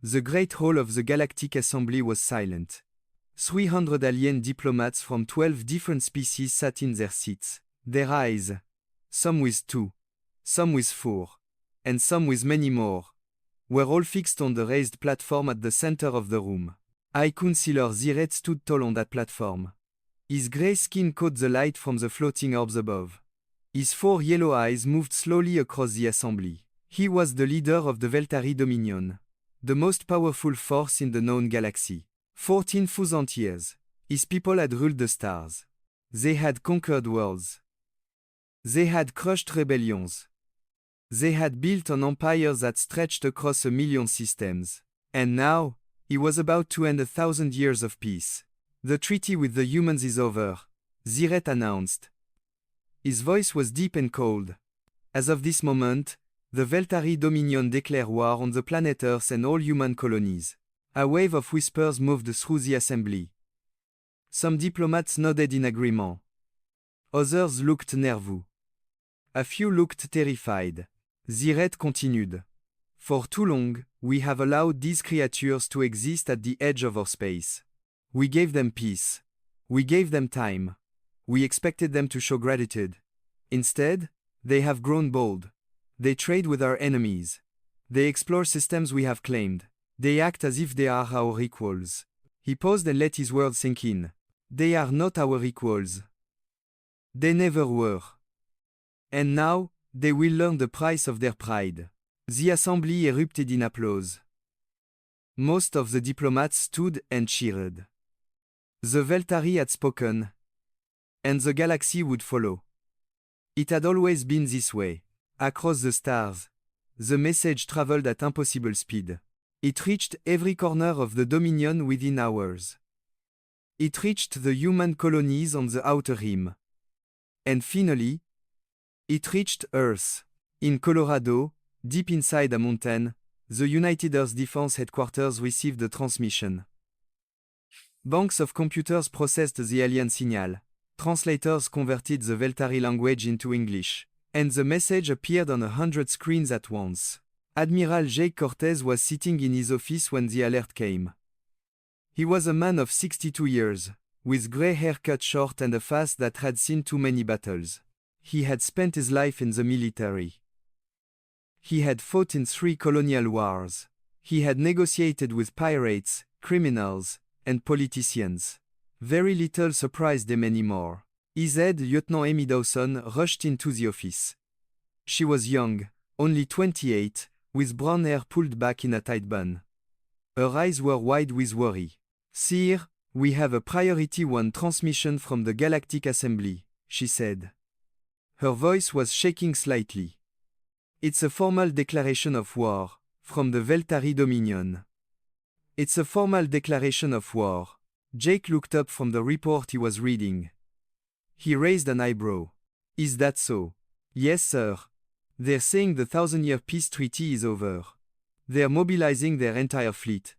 The Great Hall of the Galactic Assembly was silent. 300 alien diplomats from 12 different species sat in their seats. Their eyes, some with 2, some with 4, and some with many more, were all fixed on the raised platform at the center of the room. High Councillor Ziret stood tall on that platform. His grey skin caught the light from the floating orbs above. His 4 yellow eyes moved slowly across the assembly. He was the leader of the Veltari Dominion, the most powerful force in the known galaxy. 14,000 years, his people had ruled the stars. They had conquered worlds. They had crushed rebellions. They had built an empire that stretched across 1,000,000 systems. And now, he was about to end 1,000 years of peace. The treaty with the humans is over, Ziret announced. His voice was deep and cold. As of this moment, the Veltari Dominion declare war on the planet Earth and all human colonies. A wave of whispers moved through the assembly. Some diplomats nodded in agreement. Others looked nervous. A few looked terrified. Ziret continued. For too long, we have allowed these creatures to exist at the edge of our space. We gave them peace. We gave them time. We expected them to show gratitude. Instead, they have grown bold. They trade with our enemies. They explore systems we have claimed. They act as if they are our equals. He paused and let his words sink in. They are not our equals. They never were. And now, they will learn the price of their pride. The assembly erupted in applause. Most of the diplomats stood and cheered. The Veltari had spoken, and the galaxy would follow. It had always been this way. Across the stars, the message traveled at impossible speed. It reached every corner of the Dominion within hours. It reached the human colonies on the outer rim. And finally, it reached Earth. In Colorado, deep inside a mountain, the United Earth Defense Headquarters received the transmission. Banks of computers processed the alien signal. Translators converted the Veltari language into English, and the message appeared on 100 screens at once. Admiral Jake Cortez was sitting in his office when the alert came. He was a man of 62 years, with grey hair cut short and a face that had seen too many battles. He had spent his life in the military. He had fought in 3 colonial wars. He had negotiated with pirates, criminals, and politicians. Very little surprised him anymore. His head, Lieutenant Amy Dawson, rushed into the office. She was young, only 28, with brown hair pulled back in a tight bun. Her eyes were wide with worry. "Sir, we have a Priority 1 transmission from the Galactic Assembly," she said. Her voice was shaking slightly. "It's a formal declaration of war, from the Veltari Dominion." "It's a formal declaration of war." Jake looked up from the report he was reading. He raised an eyebrow. "Is that so?" "Yes, sir. They're saying the 1,000-year peace treaty is over. They're mobilizing their entire fleet.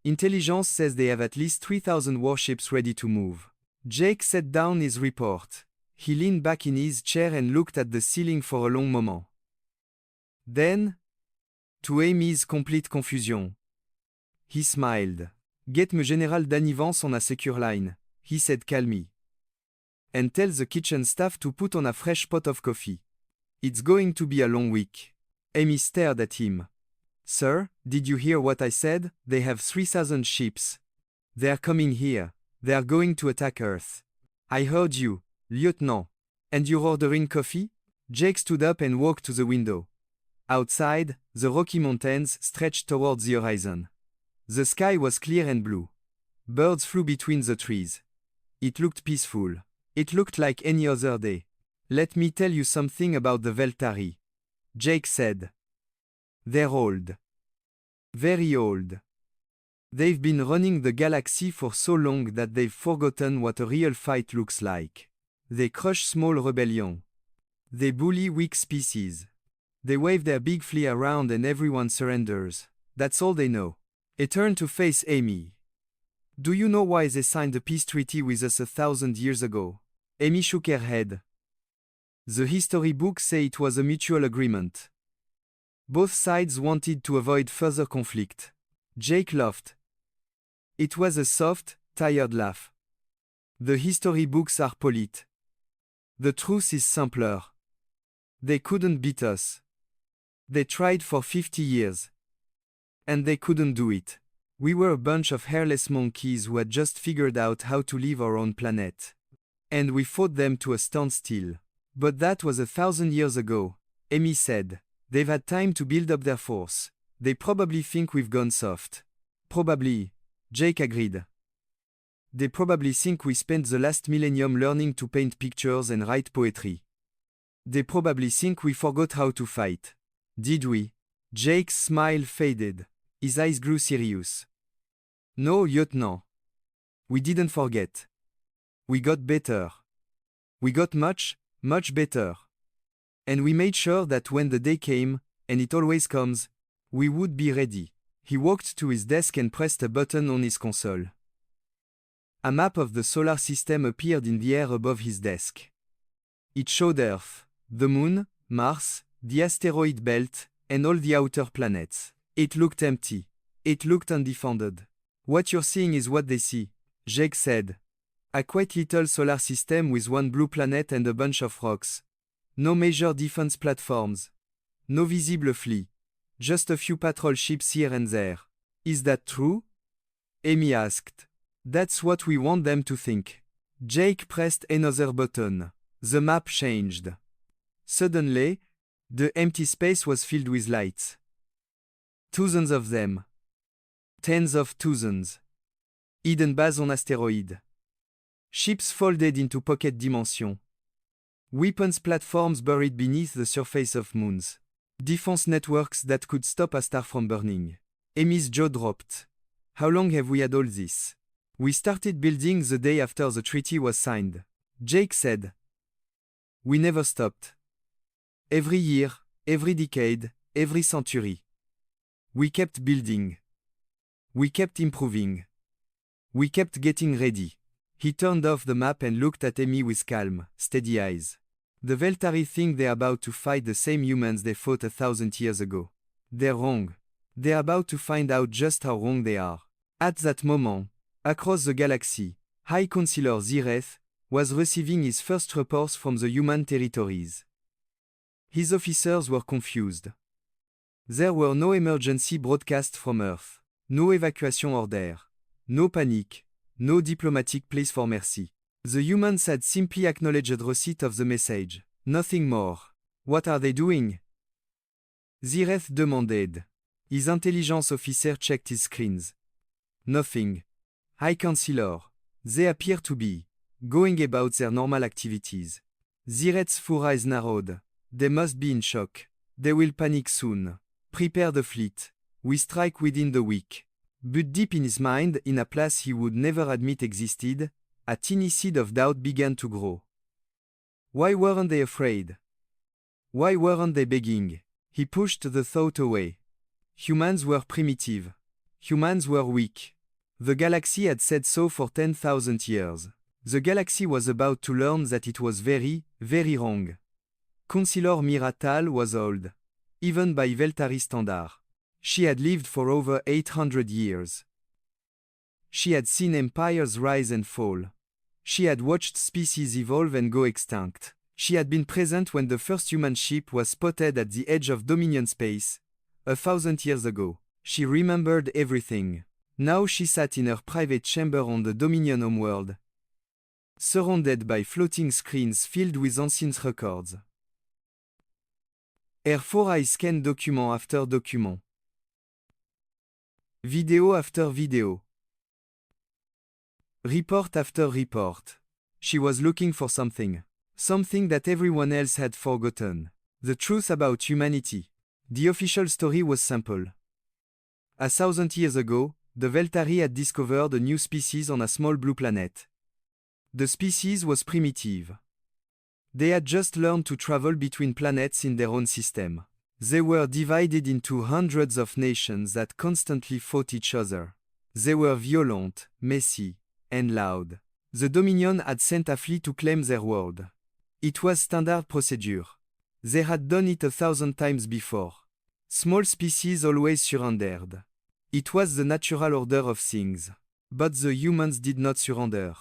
Intelligence says they have at least 3,000 warships ready to move." Jake set down his report. He leaned back in his chair and looked at the ceiling for a long moment. Then, to Amy's complete confusion, he smiled. "Get me General Danivance on a secure line," he said calmly. "And tell the kitchen staff to put on a fresh pot of coffee. It's going to be a long week." Amy stared at him. "Sir, did you hear what I said? They have 3,000 ships. They're coming here. They're going to attack Earth." "I heard you, Lieutenant. And you're ordering coffee?" Jake stood up and walked to the window. Outside, the Rocky Mountains stretched towards the horizon. The sky was clear and blue. Birds flew between the trees. It looked peaceful. It looked like any other day. "Let me tell you something about the Veltari," Jake said. "They're old. Very old. They've been running the galaxy for so long that they've forgotten what a real fight looks like. They crush small rebellions. They bully weak species. They wave their big flea around and everyone surrenders. That's all they know." He turned to face Amy. "Do you know why they signed a peace treaty with us 1,000 years ago?" Amy shook her head. "The history books say it was a mutual agreement. Both sides wanted to avoid further conflict. Jake laughed. It was a soft, tired laugh. The history books are polite. The truth is simpler. They couldn't beat us. They tried for 50 years. And they couldn't do it. We were a bunch of hairless monkeys who had just figured out how to leave our own planet. And we fought them to a standstill. But that was 1,000 years ago, Amy said. They've had time to build up their force. They probably think we've gone soft. Probably, Jake agreed. They probably think we spent the last millennium learning to paint pictures and write poetry. They probably think we forgot how to fight. Did we? Jake's smile faded. His eyes grew serious. No, Lieutenant. We didn't forget. We got better. We got much, much better. And we made sure that when the day came, and it always comes, we would be ready. He walked to his desk and pressed a button on his console. A map of the solar system appeared in the air above his desk. It showed Earth, the Moon, Mars, the asteroid belt, and all the outer planets. It looked empty. It looked undefended. What you're seeing is what they see, Jake said. A quite little solar system with one blue planet and a bunch of rocks. No major defense platforms. No visible fleet. Just a few patrol ships here and there. Is that true? Amy asked. That's what we want them to think. Jake pressed another button. The map changed. Suddenly, the empty space was filled with lights. Thousands of them. Tens of thousands. Hidden base on asteroid. Ships folded into pocket dimension. Weapons platforms buried beneath the surface of moons. Defense networks that could stop a star from burning. Amy's jaw dropped. How long have we had all this? We started building the day after the treaty was signed, Jake said. We never stopped. Every year, every decade, every century. We kept building. We kept improving. We kept getting ready. He turned off the map and looked at Amy with calm, steady eyes. The Veltari think they're about to fight the same humans they fought 1,000 years ago. They're wrong. They're about to find out just how wrong they are. At that moment, across the galaxy, High Counselor Zireth was receiving his first reports from the human territories. His officers were confused. There were no emergency broadcasts from Earth, no evacuation order, no panic, no diplomatic pleas for mercy. The humans had simply acknowledged receipt of the message, nothing more. What are they doing? Zireth demanded. His intelligence officer checked his screens. Nothing. High Counselor. They appear to be going about their normal activities. Zireth's full eyes narrowed. They must be in shock. They will panic soon. Prepare the fleet. We strike within the week. But deep in his mind, in a place he would never admit existed, a teeny seed of doubt began to grow. Why weren't they afraid? Why weren't they begging? He pushed the thought away. Humans were primitive. Humans were weak. The galaxy had said so for 10,000 years. The galaxy was about to learn that it was very, very wrong. Counselor Miratal was old. Even by Veltari standard. She had lived for over 800 years. She had seen empires rise and fall. She had watched species evolve and go extinct. She had been present when the first human ship was spotted at the edge of Dominion space, 1,000 years ago. She remembered everything. Now she sat in her private chamber on the Dominion homeworld, surrounded by floating screens filled with ancient records. Her four eyes scanned document after document. Video after video. Report after report. She was looking for something. Something that everyone else had forgotten. The truth about humanity. The official story was simple. 1,000 years ago, the Veltari had discovered a new species on a small blue planet. The species was primitive. They had just learned to travel between planets in their own system. They were divided into hundreds of nations that constantly fought each other. They were violent, messy, and loud. The Dominion had sent a fleet to claim their world. It was standard procedure. They had done it 1,000 times before. Small species always surrendered. It was the natural order of things. But the humans did not surrender.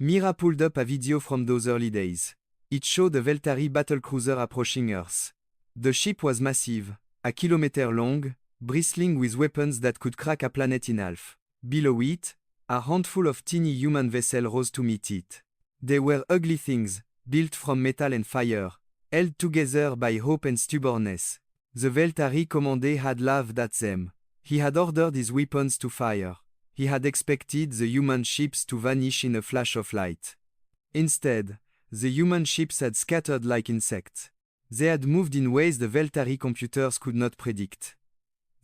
Mira pulled up a video from those early days. It showed a Veltari battlecruiser approaching Earth. The ship was massive, a kilometer long, bristling with weapons that could crack a planet in half. Below it, a handful of teeny human vessels rose to meet it. They were ugly things, built from metal and fire, held together by hope and stubbornness. The Veltari commander had laughed at them. He had ordered his weapons to fire. He had expected the human ships to vanish in a flash of light. Instead, the human ships had scattered like insects. They had moved in ways the Veltari computers could not predict.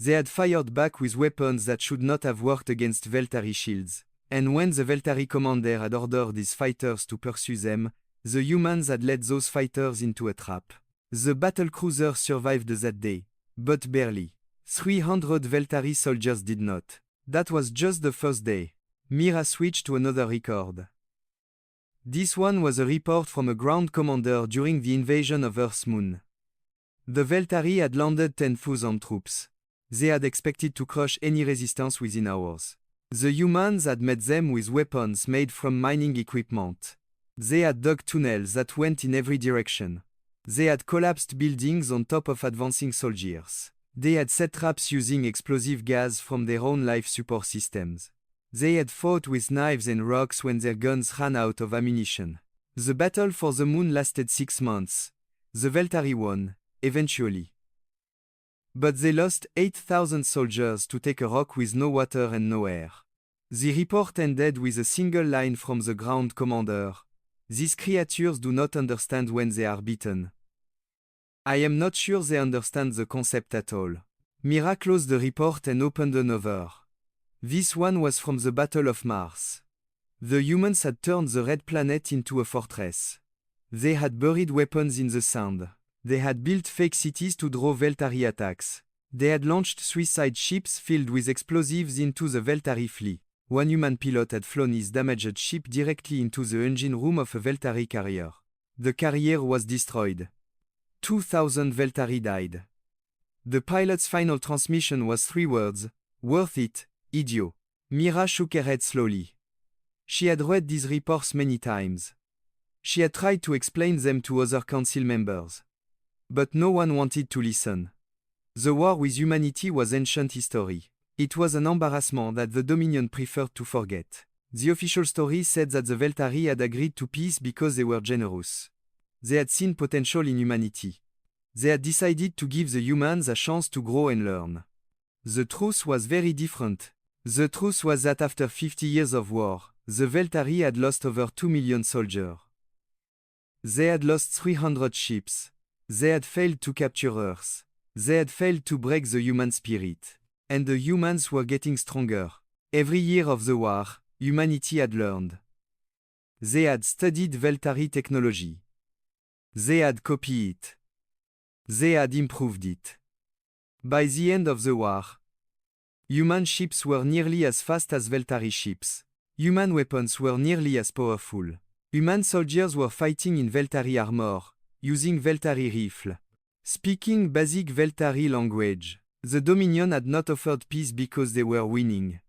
They had fired back with weapons that should not have worked against Veltari shields. And when the Veltari commander had ordered his fighters to pursue them, the humans had led those fighters into a trap. The battlecruiser survived that day, but barely. 300 Veltari soldiers did not. That was just the first day. Mira switched to another record. This one was a report from a ground commander during the invasion of Earth's moon. The Veltari had landed 10,000 troops. They had expected to crush any resistance within hours. The humans had met them with weapons made from mining equipment. They had dug tunnels that went in every direction. They had collapsed buildings on top of advancing soldiers. They had set traps using explosive gas from their own life support systems. They had fought with knives and rocks when their guns ran out of ammunition. The battle for the moon lasted 6 months. The Veltari won, eventually. But they lost 8,000 soldiers to take a rock with no water and no air. The report ended with a single line from the ground commander. These creatures do not understand when they are beaten. I am not sure they understand the concept at all. Mira closed the report and opened another. This one was from the Battle of Mars. The humans had turned the red planet into a fortress. They had buried weapons in the sand. They had built fake cities to draw Veltari attacks. They had launched suicide ships filled with explosives into the Veltari fleet. One human pilot had flown his damaged ship directly into the engine room of a Veltari carrier. The carrier was destroyed. 2,000 Veltari died. The pilot's final transmission was 3 words: worth it, idiot. Mira shook her head slowly. She had read these reports many times. She had tried to explain them to other council members. But no one wanted to listen. The war with humanity was ancient history. It was an embarrassment that the Dominion preferred to forget. The official story said that the Veltari had agreed to peace because they were generous. They had seen potential in humanity. They had decided to give the humans a chance to grow and learn. The truth was very different. The truth was that after 50 years of war, the Veltari had lost over 2 million soldiers. They had lost 300 ships. They had failed to capture Earth. They had failed to break the human spirit. And the humans were getting stronger. Every year of the war, humanity had learned. They had studied Veltari technology. They had copied it. They had improved it. By the end of the war, human ships were nearly as fast as Veltari ships. Human weapons were nearly as powerful. Human soldiers were fighting in Veltari armor, using Veltari rifle. Speaking basic Veltari language. The Dominion had not offered peace because they were winning.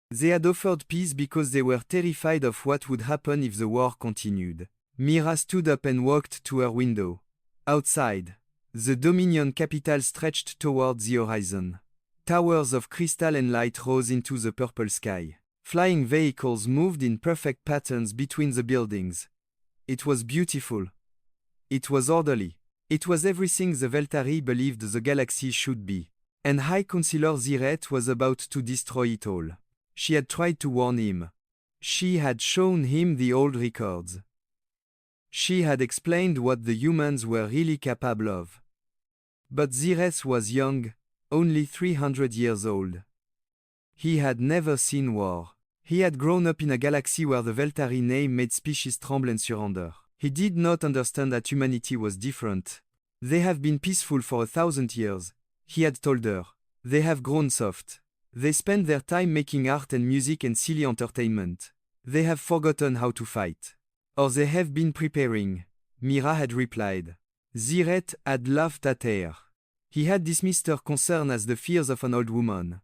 They had offered peace because they were terrified of what would happen if the war continued. Mira stood up and walked to her window. Outside, the Dominion capital stretched toward the horizon. Towers of crystal and light rose into the purple sky. Flying vehicles moved in perfect patterns between the buildings. It was beautiful. It was orderly. It was everything the Veltari believed the galaxy should be. And High Councilor Ziret was about to destroy it all. She had tried to warn him. She had shown him the old records. She had explained what the humans were really capable of. But Ziret was young, only 300 years old. He had never seen war. He had grown up in a galaxy where the Veltari name made species tremble and surrender. He did not understand that humanity was different. They have been peaceful for 1,000 years, he had told her. They have grown soft. They spend their time making art and music and silly entertainment. They have forgotten how to fight. Or they have been preparing, Mira had replied. Ziret had laughed at her. He had dismissed her concern as the fears of an old woman.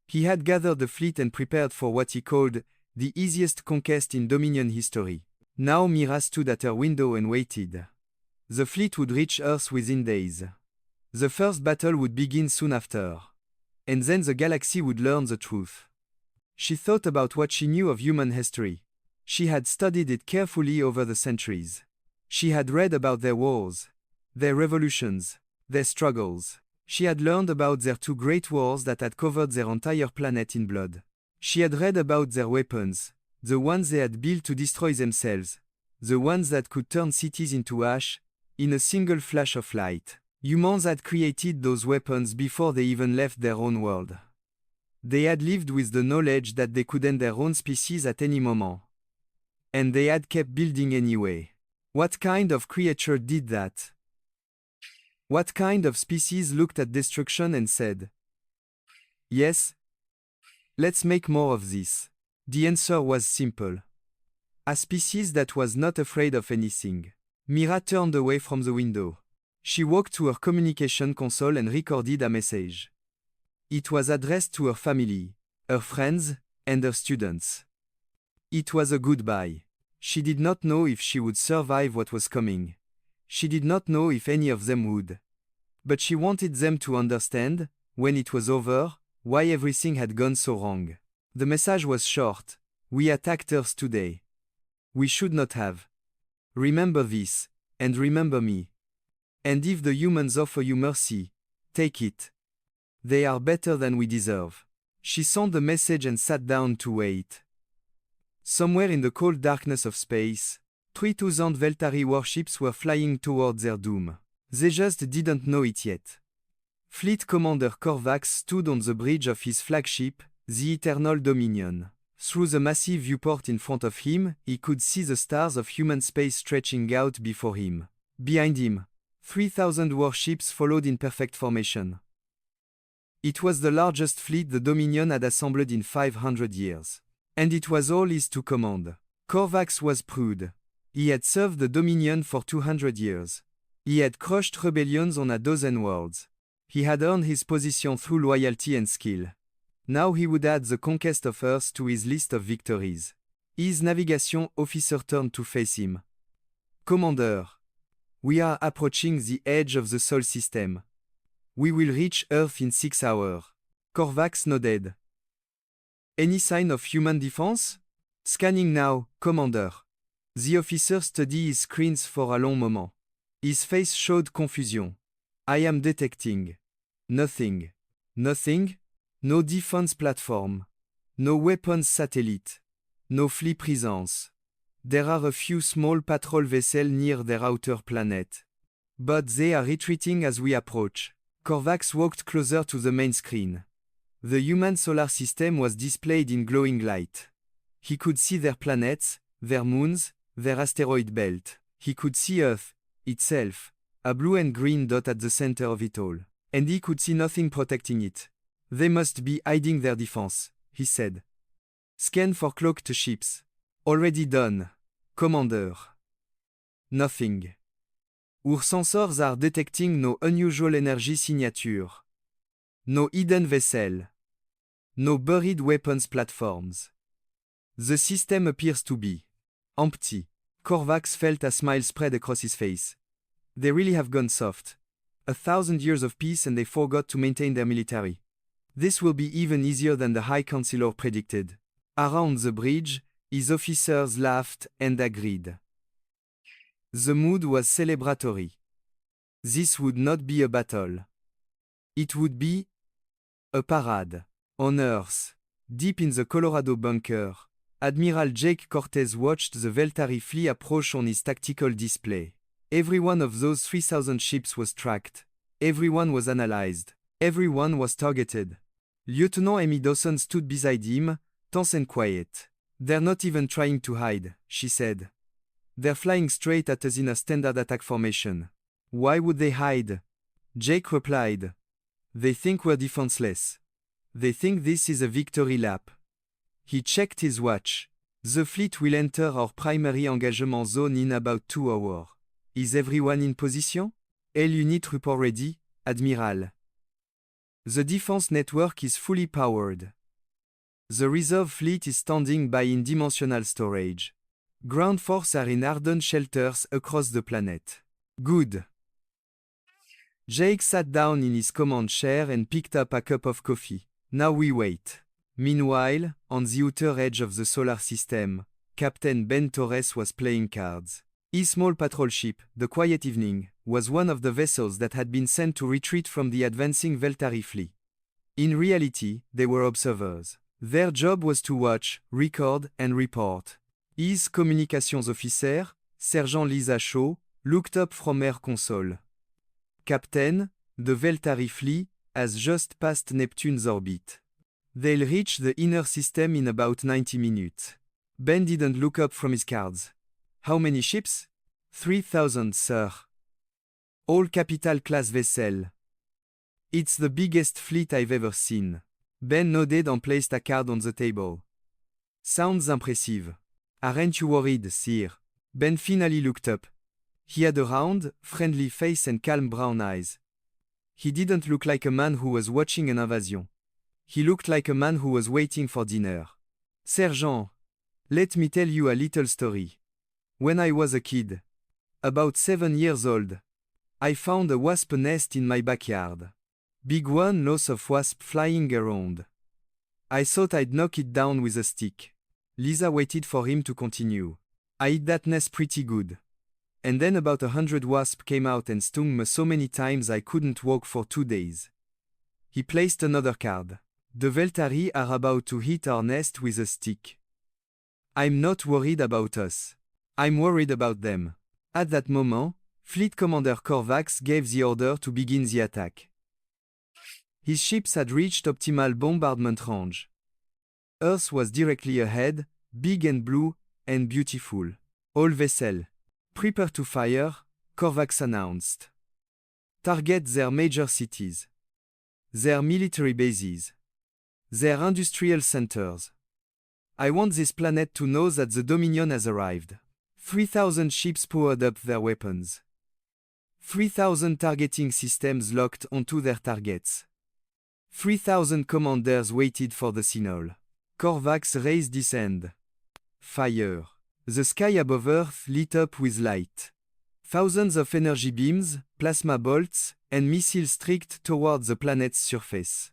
He had gathered the fleet and prepared for what he called the easiest conquest in Dominion history. Now Mira stood at her window and waited. The fleet would reach Earth within days. The first battle would begin soon after. And then the galaxy would learn the truth. She thought about what she knew of human history. She had studied it carefully over the centuries. She had read about their wars, their revolutions, their struggles. She had learned about their two great wars that had covered their entire planet in blood. She had read about their weapons, the ones they had built to destroy themselves, the ones that could turn cities into ash, in a single flash of light. Humans had created those weapons before they even left their own world. They had lived with the knowledge that they could end their own species at any moment. And they had kept building anyway. What kind of creature did that? What kind of species looked at destruction and said, "Yes, let's make more of this"? The answer was simple. A species that was not afraid of anything. Mira turned away from the window. She walked to her communication console and recorded a message. It was addressed to her family, her friends, and her students. It was a goodbye. She did not know if she would survive what was coming. She did not know if any of them would. But she wanted them to understand, when it was over, why everything had gone so wrong. The message was short. We attacked Earth today. We should not have. Remember this, and remember me. And if the humans offer you mercy, take it. They are better than we deserve. She sent the message and sat down to wait. Somewhere in the cold darkness of space, 3,000 Veltari warships were flying toward their doom. They just didn't know it yet. Fleet Commander Korvax stood on the bridge of his flagship, the Eternal Dominion. Through the massive viewport in front of him, he could see the stars of human space stretching out before him. Behind him, 3,000 warships followed in perfect formation. It was the largest fleet the Dominion had assembled in 500 years. And it was all his to command. Korvax was proud. He had served the Dominion for 200 years. He had crushed rebellions on a dozen worlds. He had earned his position through loyalty and skill. Now he would add the conquest of Earth to his list of victories. His navigation officer turned to face him. "Commander, we are approaching the edge of the Sol system. We will reach Earth in 6 hours. Korvax nodded. "Any sign of human defense?" "Scanning now, Commander." The officer studied his screens for a long moment. His face showed confusion. "I am detecting nothing." "Nothing?" "No defense platform. No weapons satellite. No fleet presence. There are a few small patrol vessels near their outer planet. But they are retreating as we approach." Korvax walked closer to the main screen. The human solar system was displayed in glowing light. He could see their planets, their moons, their asteroid belt. He could see Earth, itself, a blue and green dot at the center of it all. And he could see nothing protecting it. "They must be hiding their defense," he said. "Scan for cloaked ships." "Already done, Commander." "Nothing. Our sensors are detecting no unusual energy signature. No hidden vessel. No buried weapons platforms. The system appears to be empty." Korvax felt a smile spread across his face. "They really have gone soft. 1,000 years of peace and they forgot to maintain their military. This will be even easier than the High Counselor predicted." Around the bridge, his officers laughed and agreed. The mood was celebratory. This would not be a battle. It would be a parade. On Earth, deep in the Colorado bunker, Admiral Jake Cortez watched the Veltari fleet approach on his tactical display. Every one of those 3,000 ships was tracked. Everyone was analyzed. Everyone was targeted. Lieutenant Amy Dawson stood beside him, tense and quiet. "They're not even trying to hide," she said. "They're flying straight at us in a standard attack formation. Why would they hide?" Jake replied. "They think we're defenseless. They think this is a victory lap." He checked his watch. "The fleet will enter our primary engagement zone in about 2 hours. Is everyone in position? All unit report ready, Admiral." "The defense network is fully powered," The reserve fleet is standing by in dimensional storage. Ground force are in hardened shelters across the planet. Good. Jake sat down in his command chair and picked up a cup of coffee. Now we wait. Meanwhile, on the outer edge of the solar system, Captain Ben Torres was playing cards. His small patrol ship, the Quiet Evening, was one of the vessels that had been sent to retreat from the advancing Veltari fleet. In reality, they were observers. Their job was to watch, record, and report. His communications officer, Sergeant Lisa Shaw, looked up from her console. Captain, the Veltari fleet has just passed Neptune's orbit. They'll reach the inner system in about 90 minutes. Ben didn't look up from his cards. How many ships? 3,000, sir. All capital-class vessels. It's the biggest fleet I've ever seen. Ben nodded and placed a card on the table. Sounds impressive. Aren't you worried, sir? Ben finally looked up. He had a round, friendly face and calm brown eyes. He didn't look like a man who was watching an invasion. He looked like a man who was waiting for dinner. Sergeant, let me tell you a little story. When I was a kid, about 7 years old, I found a wasp nest in my backyard. Big one, lots of wasps flying around. I thought I'd knock it down with a stick. Lisa waited for him to continue. I hit that nest pretty good. And then about 100 wasps came out and stung me so many times I couldn't walk for 2 days. He placed another card. The Veltari are about to hit our nest with a stick. I'm not worried about us. I'm worried about them. At that moment, Fleet Commander Korvax gave the order to begin the attack. His ships had reached optimal bombardment range. Earth was directly ahead, big and blue, and beautiful. All vessels, prepare to fire, Korvax announced. Target their major cities. Their military bases. Their industrial centers. I want this planet to know that the Dominion has arrived. 3,000 ships powered up their weapons. 3,000 targeting systems locked onto their targets. 3,000 commanders waited for the signal. Korvax raised his hand. Fire. The sky above Earth lit up with light. Thousands of energy beams, plasma bolts, and missiles streaked toward the planet's surface.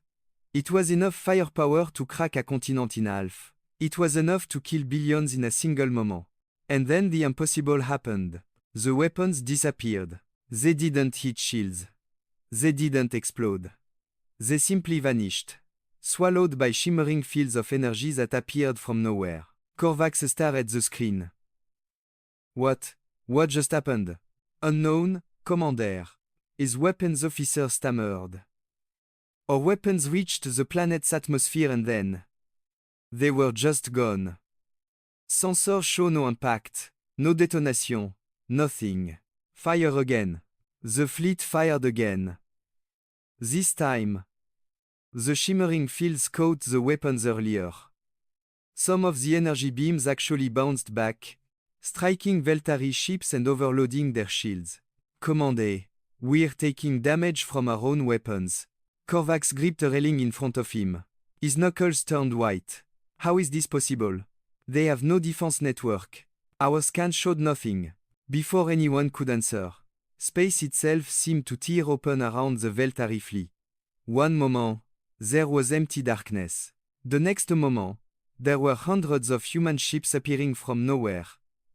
It was enough firepower to crack a continent in half. It was enough to kill billions in a single moment. And then the impossible happened. The weapons disappeared. They didn't hit shields. They didn't explode. They simply vanished, swallowed by shimmering fields of energy that appeared from nowhere. Korvax stared at the screen. What just happened? Unknown, Commander. His weapons officer stammered. Our weapons reached the planet's atmosphere and then they were just gone. Sensors show no impact, no detonation, nothing. Fire again. The fleet fired again. This time, the shimmering fields caught the weapons earlier. Some of the energy beams actually bounced back, striking Veltari ships and overloading their shields. Commander, we're taking damage from our own weapons. Korvax gripped a railing in front of him. His knuckles turned white. How is this possible? They have no defense network. Our scans showed nothing. Before anyone could answer, space itself seemed to tear open around the Veltari fleet. One moment, there was empty darkness. The next moment, there were hundreds of human ships appearing from nowhere,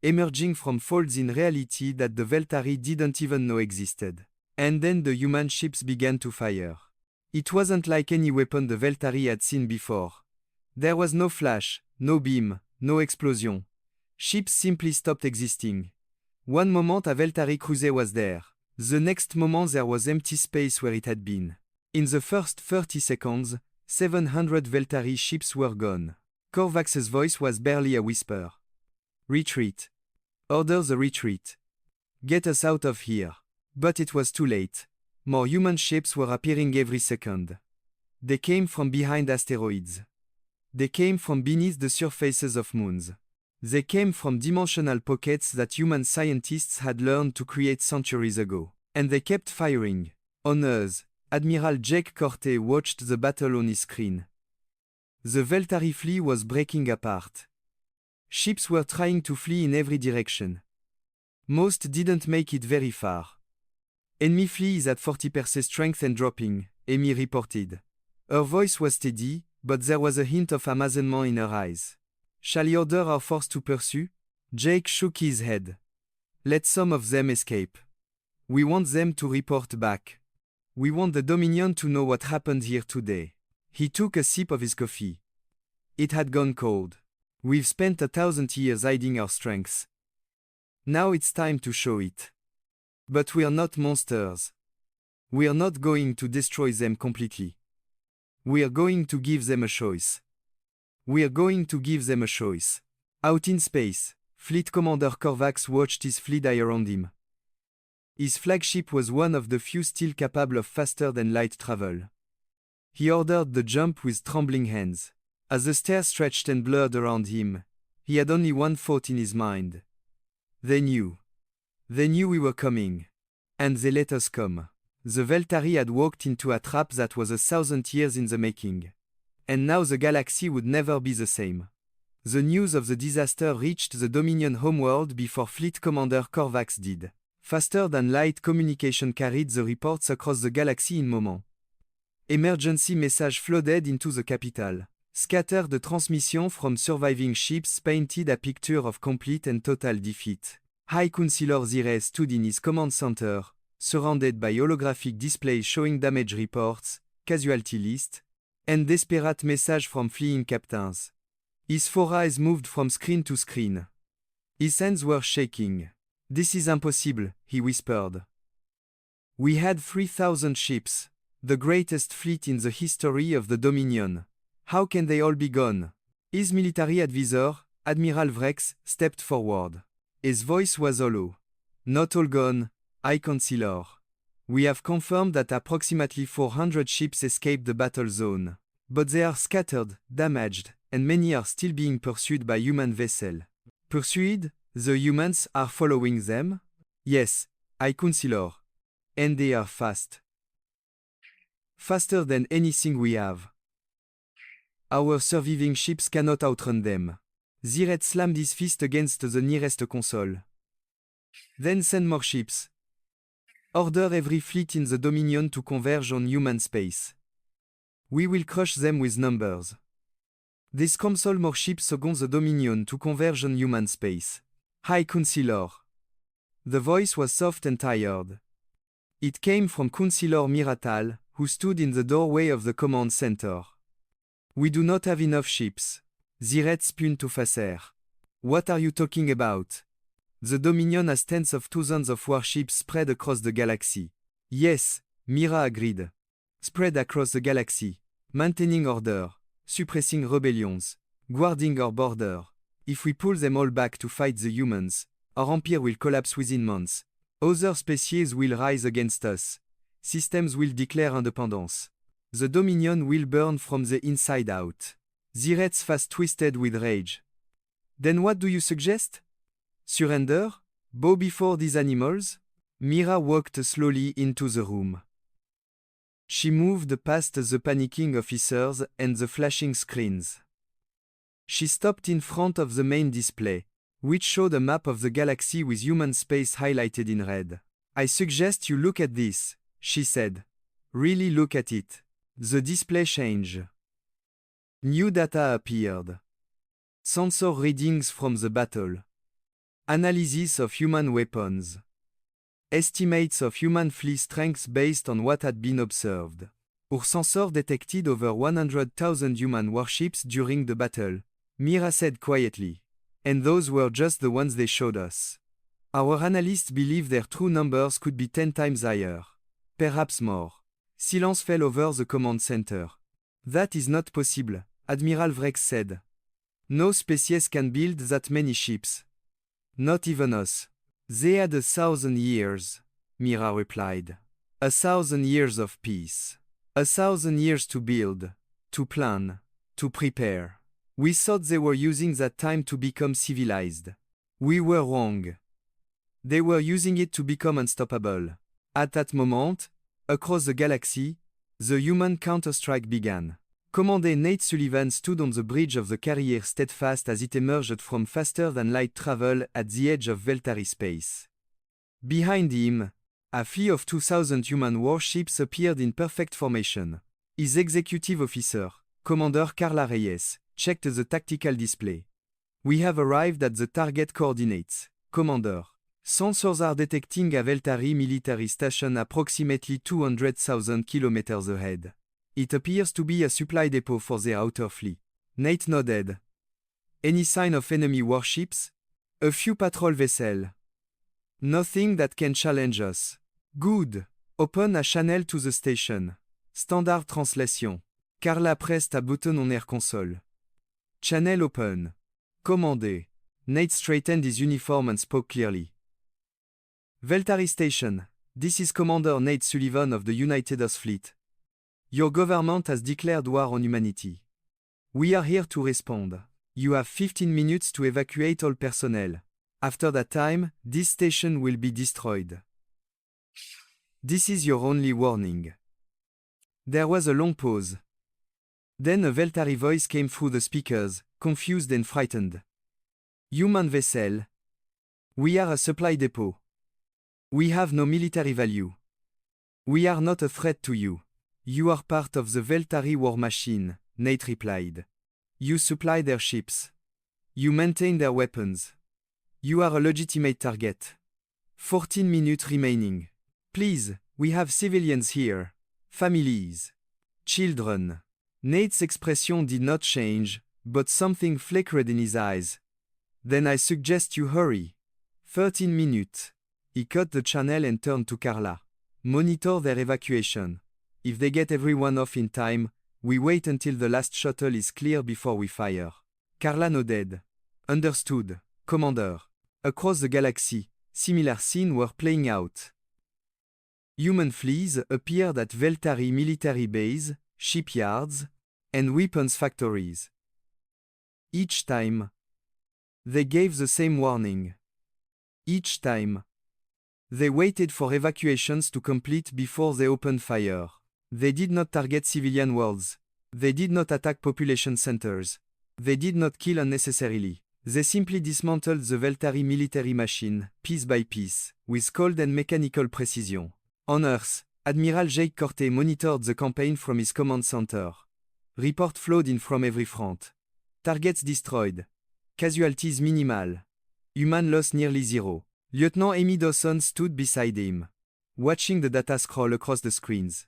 emerging from folds in reality that the Veltari didn't even know existed. And then the human ships began to fire. It wasn't like any weapon the Veltari had seen before. There was no flash, no beam, no explosion. Ships simply stopped existing. One moment a Veltari cruiser was there. The next moment there was empty space where it had been. In the first 30 seconds, 700 Veltari ships were gone. Korvax's voice was barely a whisper. Retreat. Order the retreat. Get us out of here. But it was too late. More human ships were appearing every second. They came from behind asteroids. They came from beneath the surfaces of moons. They came from dimensional pockets that human scientists had learned to create centuries ago. And they kept firing. On Earth, Admiral Jake Corte watched the battle on his screen. The Veltari fleet was breaking apart. Ships were trying to flee in every direction. Most didn't make it very far. Enemy fleet is at 40% strength and dropping, Amy reported. Her voice was steady, but there was a hint of amazement in her eyes. Shall I order our force to pursue? Jake shook his head. Let some of them escape. We want them to report back. We want the Dominion to know what happened here today. He took a sip of his coffee. It had gone cold. We've spent 1,000 years hiding our strengths. Now it's time to show it. But we're not monsters. We're not going to destroy them completely. We're going to give them a choice. We're going to give them a choice. Out in space, Fleet Commander Korvax watched his fleet die around him. His flagship was one of the few still capable of faster-than-light travel. He ordered the jump with trembling hands. As the stairs stretched and blurred around him, he had only one thought in his mind. They knew. They knew we were coming. And they let us come. The Veltari had walked into a trap that was 1,000 years in the making. And now the galaxy would never be the same. The news of the disaster reached the Dominion homeworld before Fleet Commander Korvax did. Faster-than-light communication carried the reports across the galaxy in moments. Emergency messages flooded into the capital. Scattered transmissions from surviving ships painted a picture of complete and total defeat. High Councilor Zire stood in his command center, surrounded by holographic displays showing damage reports, casualty lists, and desperate messages from fleeing captains. His four eyes moved from screen to screen. His hands were shaking. This is impossible, he whispered. We had 3,000 ships, the greatest fleet in the history of the Dominion. How can they all be gone? His military advisor, Admiral Vrex, stepped forward. His voice was hollow. Not all gone, High Councilor. We have confirmed that approximately 400 ships escaped the battle zone. But they are scattered, damaged, and many are still being pursued by human vessels. Pursued? The humans are following them? Yes, High Councilor. And they are fast. Faster than anything we have. Our surviving ships cannot outrun them. Ziret slammed his fist against the nearest console. Then send more ships. Order every fleet in the Dominion to converge on human space. We will crush them with numbers. This console more ships against the Dominion to converge on human space. High Councilor. The voice was soft and tired. It came from Councilor Miratal, who stood in the doorway of the command center. We do not have enough ships. Ziret spun to Facer. What are you talking about? The Dominion has tens of thousands of warships spread across the galaxy. Yes, Mira agreed. Spread across the galaxy, maintaining order, suppressing rebellions, guarding our border. If we pull them all back to fight the humans, our empire will collapse within months. Other species will rise against us. Systems will declare independence. The Dominion will burn from the inside out. Ziret's face twisted with rage. Then what do you suggest? Surrender? Bow before these animals? Mira walked slowly into the room. She moved past the panicking officers and the flashing screens. She stopped in front of the main display, which showed a map of the galaxy with human space highlighted in red. I suggest you look at this, she said. Really look at it. The display changed. New data appeared. Sensor readings from the battle. Analysis of human weapons. Estimates of human fleet strength based on what had been observed. Our sensor detected over 100,000 human warships during the battle, Mira said quietly. And those were just the ones they showed us. Our analysts believe their true numbers could be 10 times higher. Perhaps more. Silence fell over the command center. That is not possible, Admiral Vrex said. No species can build that many ships. Not even us. They had 1,000 years, Mira replied. 1,000 years of peace. 1,000 years to build, to plan, to prepare. We thought they were using that time to become civilized. We were wrong. They were using it to become unstoppable. At that moment, across the galaxy, the human counter-strike began. Commander Nate Sullivan stood on the bridge of the carrier steadfast as it emerged from faster-than-light travel at the edge of Veltari space. Behind him, a fleet of 2,000 human warships appeared in perfect formation. His executive officer, Commander Carla Reyes, checked the tactical display. We have arrived at the target coordinates, Commander. Sensors are detecting a Veltari military station approximately 200,000 kilometers ahead. It appears to be a supply depot for their outer fleet. Nate nodded. Any sign of enemy warships? A few patrol vessels. Nothing that can challenge us. Good. Open a channel to the station. Standard translation. Carla pressed a button on her console. Channel open. Commandé. Nate straightened his uniform and spoke clearly. Veltari Station, this is Commander Nate Sullivan of the United Earth Fleet. Your government has declared war on humanity. We are here to respond. You have 15 minutes to evacuate all personnel. After that time, this station will be destroyed. This is your only warning. There was a long pause. Then a Veltari voice came through the speakers, confused and frightened. Human vessel. We are a supply depot. We have no military value. We are not a threat to you. You are part of the Veltari war machine, Nate replied. You supply their ships. You maintain their weapons. You are a legitimate target. 14 minutes remaining. Please, we have civilians here. Families. Children. Nate's expression did not change, but something flickered in his eyes. Then I suggest you hurry. 13 minutes. He cut the channel and turned to Carla. Monitor their evacuation. If they get everyone off in time, we wait until the last shuttle is clear before we fire. Carla nodded. Understood, Commander. Across the galaxy, similar scenes were playing out. Human fleets appeared at Veltari military base, shipyards, and weapons factories. Each time, they gave the same warning. Each time, they waited for evacuations to complete before they opened fire. They did not target civilian worlds. They did not attack population centers. They did not kill unnecessarily. They simply dismantled the Veltari military machine, piece by piece, with cold and mechanical precision. On Earth, Admiral Jake Corte monitored the campaign from his command center. Report flowed in from every front. Targets destroyed. Casualties minimal. Human loss nearly zero. Lieutenant Amy Dawson stood beside him, watching the data scroll across the screens.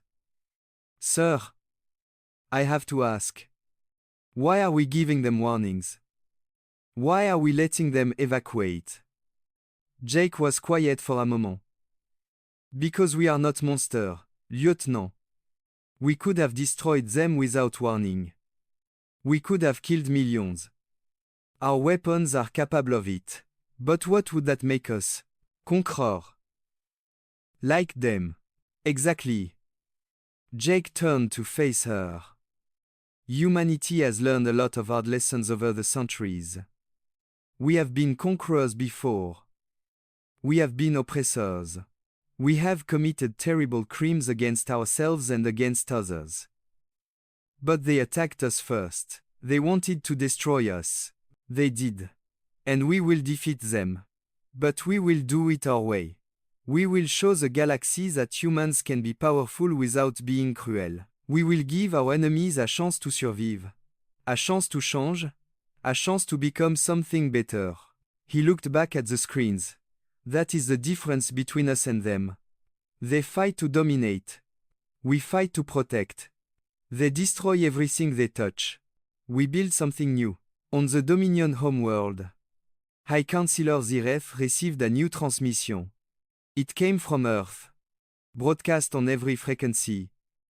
Sir, I have to ask. Why are we giving them warnings? Why are we letting them evacuate? Jake was quiet for a moment. Because we are not monsters, Lieutenant. We could have destroyed them without warning. We could have killed millions. Our weapons are capable of it. But what would that make us? Conqueror. Like them. Exactly. Jake turned to face her. Humanity has learned a lot of hard lessons over the centuries. We have been conquerors before. We have been oppressors. We have committed terrible crimes against ourselves and against others. But they attacked us first. They wanted to destroy us. They did. And we will defeat them. But we will do it our way. We will show the galaxy that humans can be powerful without being cruel. We will give our enemies a chance to survive. A chance to change. A chance to become something better. He looked back at the screens. That is the difference between us and them. They fight to dominate. We fight to protect. They destroy everything they touch. We build something new. On the Dominion homeworld, High Counselor Ziref received a new transmission. It came from Earth. Broadcast on every frequency.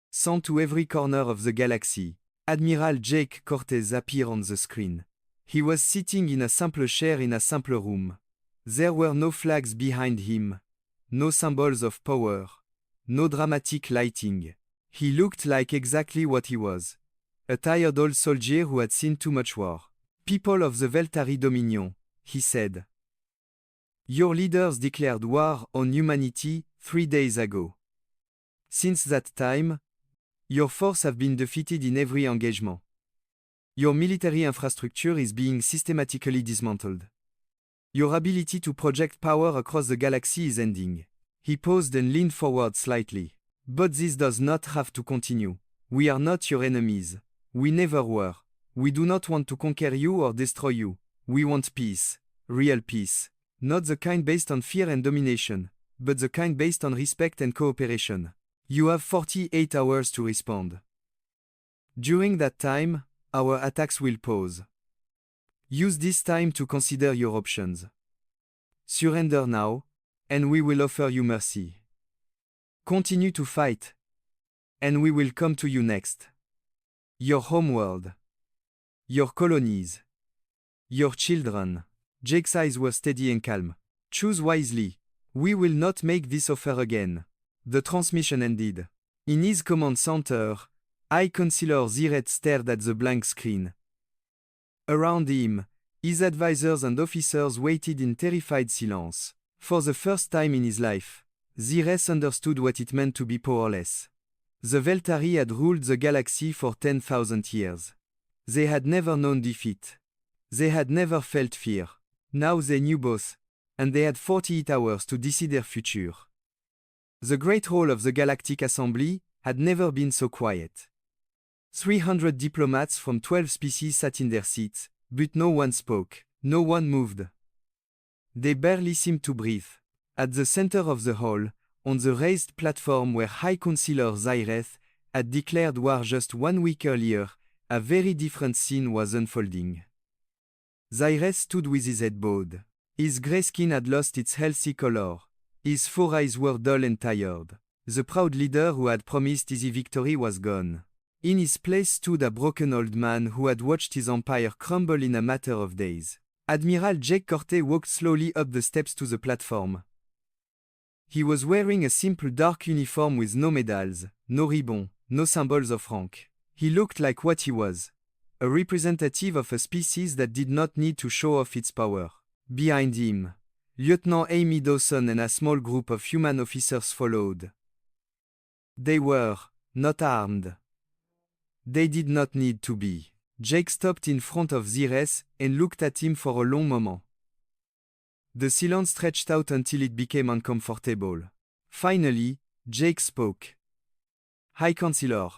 Sent to every corner of the galaxy. Admiral Jake Cortez appeared on the screen. He was sitting in a simple chair in a simple room. There were no flags behind him. No symbols of power. No dramatic lighting. He looked like exactly what he was. A tired old soldier who had seen too much war. People of the Veltari Dominion, he said. Your leaders declared war on humanity 3 days ago. Since that time, Your force have been defeated in every engagement. Your military infrastructure is being systematically dismantled. Your ability to project power across the galaxy is ending. He paused and leaned forward slightly. But this does not have to continue. We are not your enemies. We never were. We do not want to conquer you or destroy you. We want peace. Real peace. Not the kind based on fear and domination, but the kind based on respect and cooperation. You have 48 hours to respond. During that time, our attacks will pause. Use this time to consider your options. Surrender now, and we will offer you mercy. Continue to fight, and we will come to you next. Your homeworld. Your colonies. Your children. Jake's eyes were steady and calm. Choose wisely. We will not make this offer again. The transmission ended. In his command center, High Counselor Ziret stared at the blank screen. Around him, his advisors and officers waited in terrified silence. For the first time in his life, Zires understood what it meant to be powerless. The Veltari had ruled the galaxy for 10,000 years. They had never known defeat. They had never felt fear. Now they knew both, and they had 48 hours to decide their future. The Great Hall of the Galactic Assembly had never been so quiet. 300 diplomats from 12 species sat in their seats, but no one spoke, no one moved. They barely seemed to breathe. At the center of the hall, on the raised platform where High Counselor Zyreth had declared war just 1 week earlier, a very different scene was unfolding. Zyreth stood with his head bowed. His grey skin had lost its healthy color. His 4 eyes were dull and tired. The proud leader who had promised easy victory was gone. In his place stood a broken old man who had watched his empire crumble in a matter of days. Admiral Jake Corte walked slowly up the steps to the platform. He was wearing a simple dark uniform with no medals, no ribbon, no symbols of rank. He looked like what he was, a representative of a species that did not need to show off its power. Behind him, Lieutenant Amy Dawson and a small group of human officers followed. They were not armed. They did not need to be. Jake stopped in front of Zires and looked at him for a long moment. The silence stretched out until it became uncomfortable. Finally, Jake spoke. High Counselor.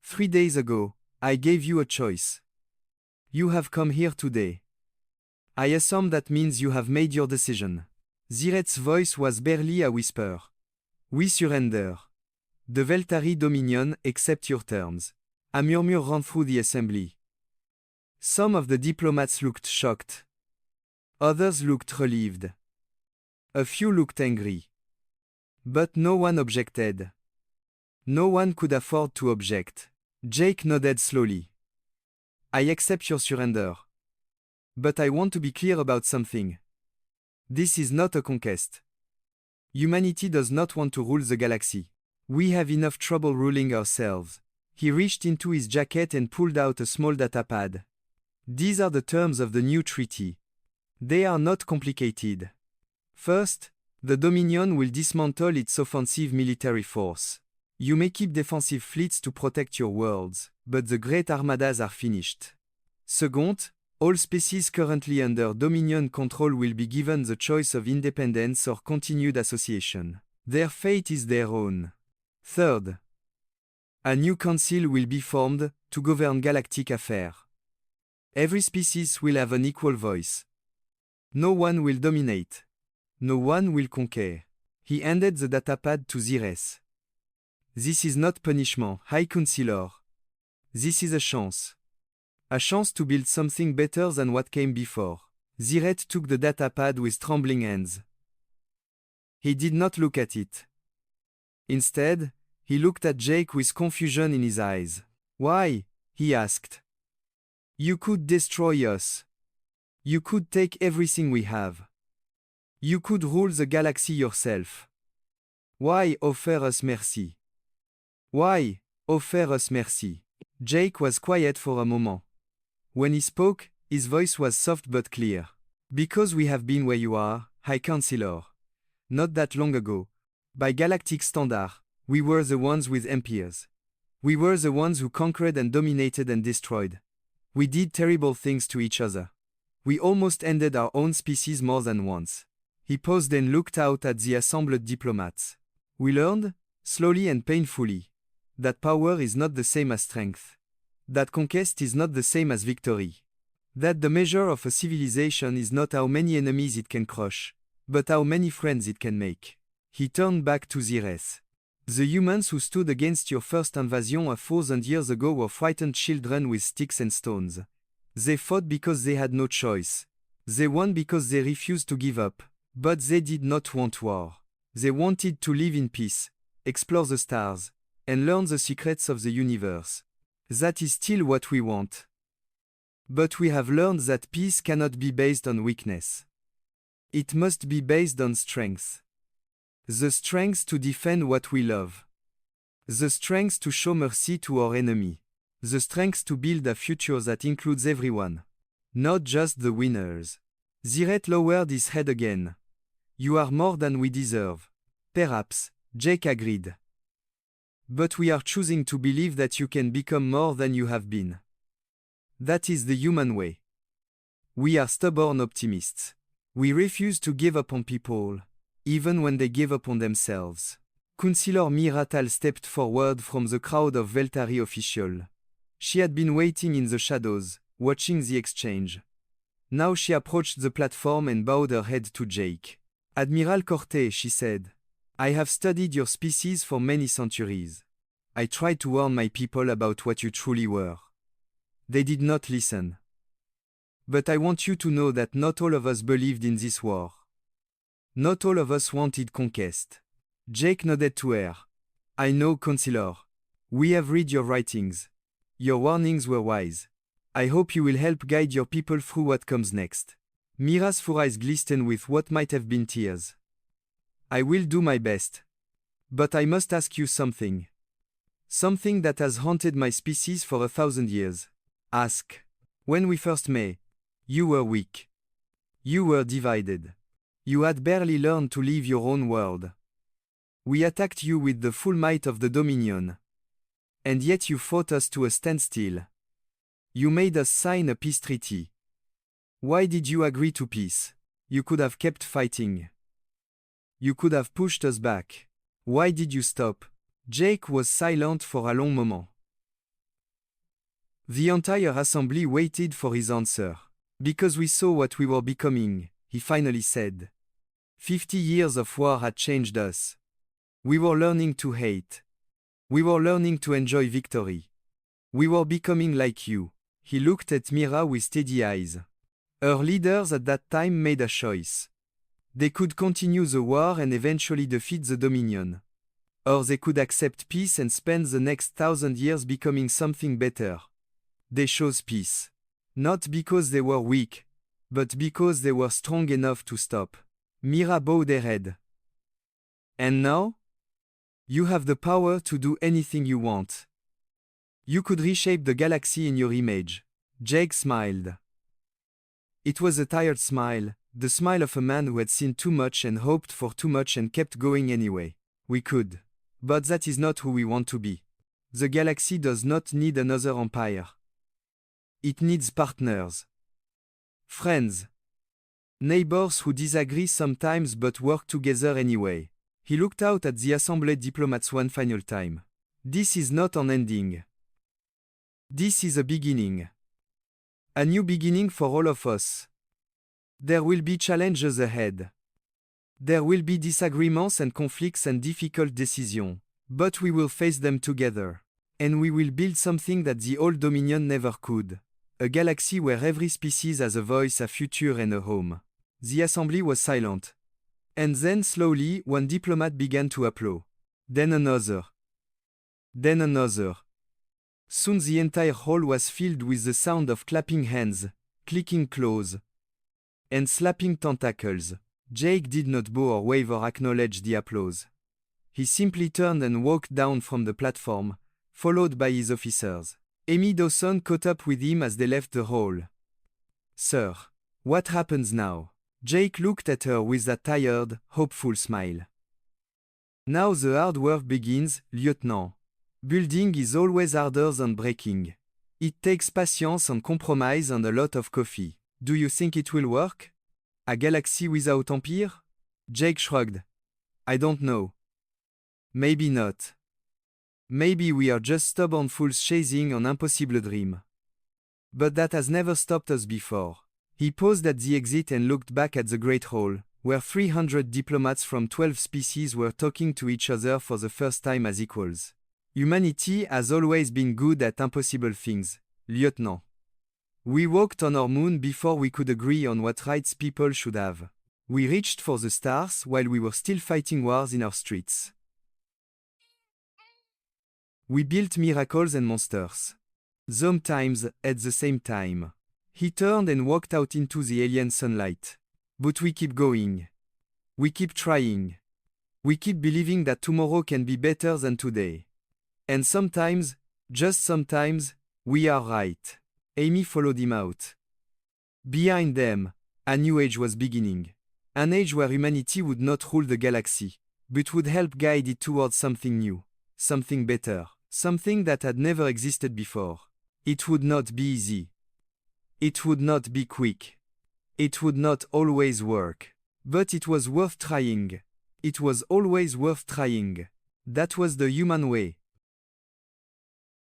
3 days ago, I gave you a choice. You have come here today. I assume that means you have made your decision. Ziret's voice was barely a whisper. We surrender. The Veltari Dominion accept your terms. A murmur ran through the assembly. Some of the diplomats looked shocked. Others looked relieved. A few looked angry. But no one objected. No one could afford to object. Jake nodded slowly. I accept your surrender. But I want to be clear about something. This is not a conquest. Humanity does not want to rule the galaxy. We have enough trouble ruling ourselves. He reached into his jacket and pulled out a small datapad. These are the terms of the new treaty. They are not complicated. First, the Dominion will dismantle its offensive military force. You may keep defensive fleets to protect your worlds, but the Great Armadas are finished. Second, all species currently under Dominion control will be given the choice of independence or continued association. Their fate is their own. Third, a new council will be formed to govern galactic affairs. Every species will have an equal voice. No one will dominate. No one will conquer. He handed the datapad to Zires. This is not punishment, High Counselor. This is a chance. A chance to build something better than what came before. Ziret took the datapad with trembling hands. He did not look at it. Instead, he looked at Jake with confusion in his eyes. Why? He asked. You could destroy us. You could take everything we have. You could rule the galaxy yourself. Why offer us mercy? Why offer us mercy? Jake was quiet for a moment. When he spoke, his voice was soft but clear. Because we have been where you are, High Counselor. Not that long ago. By galactic standard, we were the ones with empires. We were the ones who conquered and dominated and destroyed. We did terrible things to each other. We almost ended our own species more than once. He paused and looked out at the assembled diplomats. We learned, slowly and painfully, that power is not the same as strength. That conquest is not the same as victory. That the measure of a civilization is not how many enemies it can crush, but how many friends it can make. He turned back to the race. The humans who stood against your first invasion 1,000 years ago were frightened children with sticks and stones. They fought because they had no choice. They won because they refused to give up. But they did not want war. They wanted to live in peace, explore the stars, and learn the secrets of the universe. That is still what we want. But we have learned that peace cannot be based on weakness. It must be based on strength. The strength to defend what we love. The strength to show mercy to our enemy. The strength to build a future that includes everyone. Not just the winners. Ziret lowered his head again. You are more than we deserve. Perhaps, Jake agreed. But we are choosing to believe that you can become more than you have been. That is the human way. We are stubborn optimists. We refuse to give up on people, even when they give up on themselves. Councillor Miratal stepped forward from the crowd of Veltari officials. She had been waiting in the shadows, watching the exchange. Now she approached the platform and bowed her head to Jake. Admiral Corte, she said, I have studied your species for many centuries. I tried to warn my people about what you truly were. They did not listen. But I want you to know that not all of us believed in this war. Not all of us wanted conquest. Jake nodded to her. I know, Councillor. We have read your writings. Your warnings were wise. I hope you will help guide your people through what comes next. Mira's full eyes glistened with what might have been tears. I will do my best. But I must ask you something. Something that has haunted my species for 1,000 years. Ask. When we first met, you were weak. You were divided. You had barely learned to live your own world. We attacked you with the full might of the Dominion. And yet you fought us to a standstill. You made us sign a peace treaty. Why did you agree to peace? You could have kept fighting. You could have pushed us back. Why did you stop? Jake was silent for a long moment. The entire assembly waited for his answer. Because we saw what we were becoming, he finally said. 50 years of war had changed us. We were learning to hate. We were learning to enjoy victory. We were becoming like you. He looked at Mira with steady eyes. Her leaders at that time made a choice. They could continue the war and eventually defeat the Dominion. Or they could accept peace and spend the next 1,000 years becoming something better. They chose peace. Not because they were weak, but because they were strong enough to stop. Mira bowed her head. And now? You have the power to do anything you want. You could reshape the galaxy in your image. Jake smiled. It was a tired smile, the smile of a man who had seen too much and hoped for too much and kept going anyway. We could. But that is not who we want to be. The galaxy does not need another empire. It needs partners. Friends. Neighbors who disagree sometimes but work together anyway. He looked out at the assembled diplomats one final time. This is not an ending. This is a beginning. A new beginning for all of us. There will be challenges ahead. There will be disagreements and conflicts and difficult decisions. But we will face them together. And we will build something that the old Dominion never could. A galaxy where every species has a voice, a future and a home. The assembly was silent. And then slowly one diplomat began to applaud. Then another. Then another. Soon the entire hall was filled with the sound of clapping hands, clicking claws, and slapping tentacles. Jake did not bow or wave or acknowledge the applause. He simply turned and walked down from the platform, followed by his officers. Amy Dawson caught up with him as they left the hall. Sir, what happens now? Jake looked at her with a tired, hopeful smile. Now the hard work begins, Lieutenant. Building is always harder than breaking. It takes patience and compromise and a lot of coffee. Do you think it will work? A galaxy without empire? Jake shrugged. I don't know. Maybe not. Maybe we are just stubborn fools chasing an impossible dream. But that has never stopped us before. He paused at the exit and looked back at the Great Hall, where 300 diplomats from 12 species were talking to each other for the first time as equals. Humanity has always been good at impossible things, Lieutenant. We walked on our moon before we could agree on what rights people should have. We reached for the stars while we were still fighting wars in our streets. We built miracles and monsters. Sometimes at the same time. He turned and walked out into the alien sunlight. But we keep going. We keep trying. We keep believing that tomorrow can be better than today. And sometimes, just sometimes, we are right. Amy followed him out. Behind them, a new age was beginning. An age where humanity would not rule the galaxy, but would help guide it towards something new, something better, something that had never existed before. It would not be easy. It would not be quick. It would not always work. But it was worth trying. It was always worth trying. That was the human way.